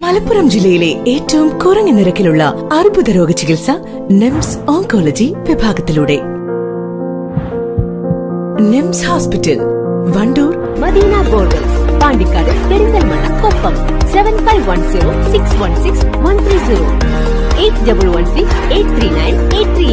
മലപ്പുറം ജില്ലയിലെ ഏറ്റവും കുറഞ്ഞ നിരക്കിലുള്ള അർബുദ രോഗ ചികിത്സ നിംസ് ഓങ്കോളജി വിഭാഗത്തിലൂടെ. NIMS hospital, Wandoor, Madina borders, Pandikkad, Perinthalmanna, Koppam. 7510616130 8113839838.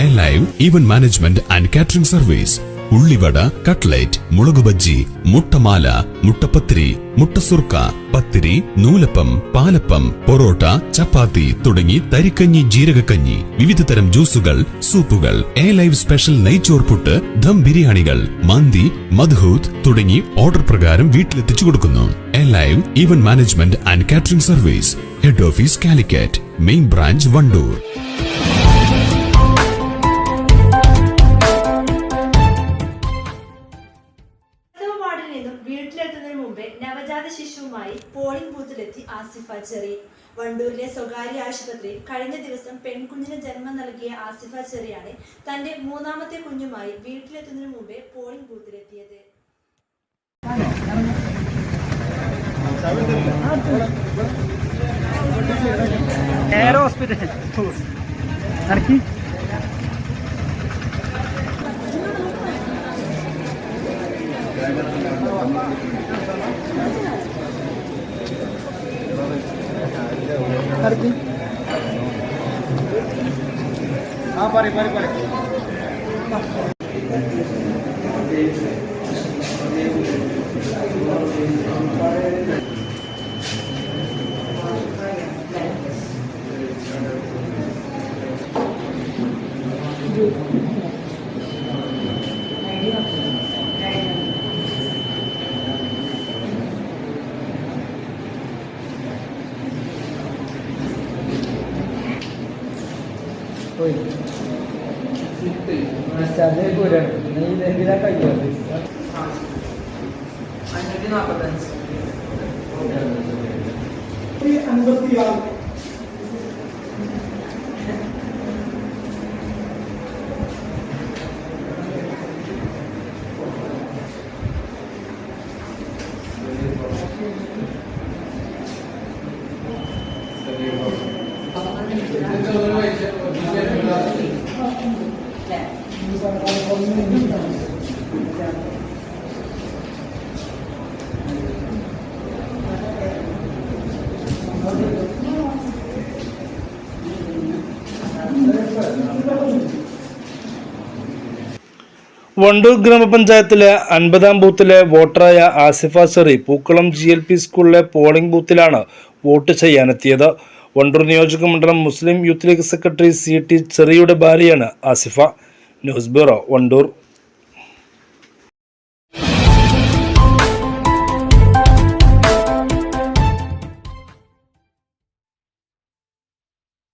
Alive Event Management and Catering Service. ഉള്ളിവട, കട്ട്ലേറ്റ്, മുളക് ബജ്ജി, മുട്ടമാല, മുട്ടപ്പത്തിരി, മുട്ടസുർക്ക, പത്തിരി, നൂലപ്പം, പാലപ്പം, പൊറോട്ട, ചപ്പാത്തി തുടങ്ങി തരിക്കഞ്ഞി, ജീരകക്കഞ്ഞി, വിവിധ തരം ജ്യൂസുകൾ, സൂപ്പുകൾ, ലൈവ് സ്പെഷ്യൽ നെയ്ച്ചോർ പുട്ട്, ദം ബിരിയാണികൾ, മന്തി, മദ്ഹൂത്ത് തുടങ്ങി ഓർഡർ പ്രകാരം വീട്ടിലെത്തിച്ചു കൊടുക്കുന്നു. Live event management and catering service. Head office Calicut, main branch Wandoor. വീട്ടിലെത്തുന്നതിന് മുമ്പേ നവജാത ശിശുവുമായി പോളിംഗ് ബൂത്തിലെത്തി ആസിഫ ചെറി. വണ്ടൂരിലെ സ്വകാര്യ ആശുപത്രിയിൽ കഴിഞ്ഞ ദിവസം പെൺകുഞ്ഞിന് ജന്മം നൽകിയ ആസിഫ ചെറിയാണ് തന്റെ മൂന്നാമത്തെ കുഞ്ഞുമായി വീട്ടിലെത്തുന്നതിന് മുമ്പേ പോളിംഗ് ബൂത്തിലെത്തിയത്. വണ്ടൂർ ഗ്രാമപഞ്ചായത്തിലെ 50-ാം ബൂത്തിലെ വോട്ടറായ ആസിഫ ചെറി പൂക്കളം GLP സ്കൂളിലെ പോളിംഗ് ബൂത്തിലാണ് വോട്ട് ചെയ്യാനെത്തിയത്. വണ്ടൂർ നിയോജക മണ്ഡലം മുസ്ലിം യൂത്ത് ലീഗ് സെക്രട്ടറി CT ചെറിയുടെ ഭാര്യയാണ് ആസിഫ. News bureau, Wandoor.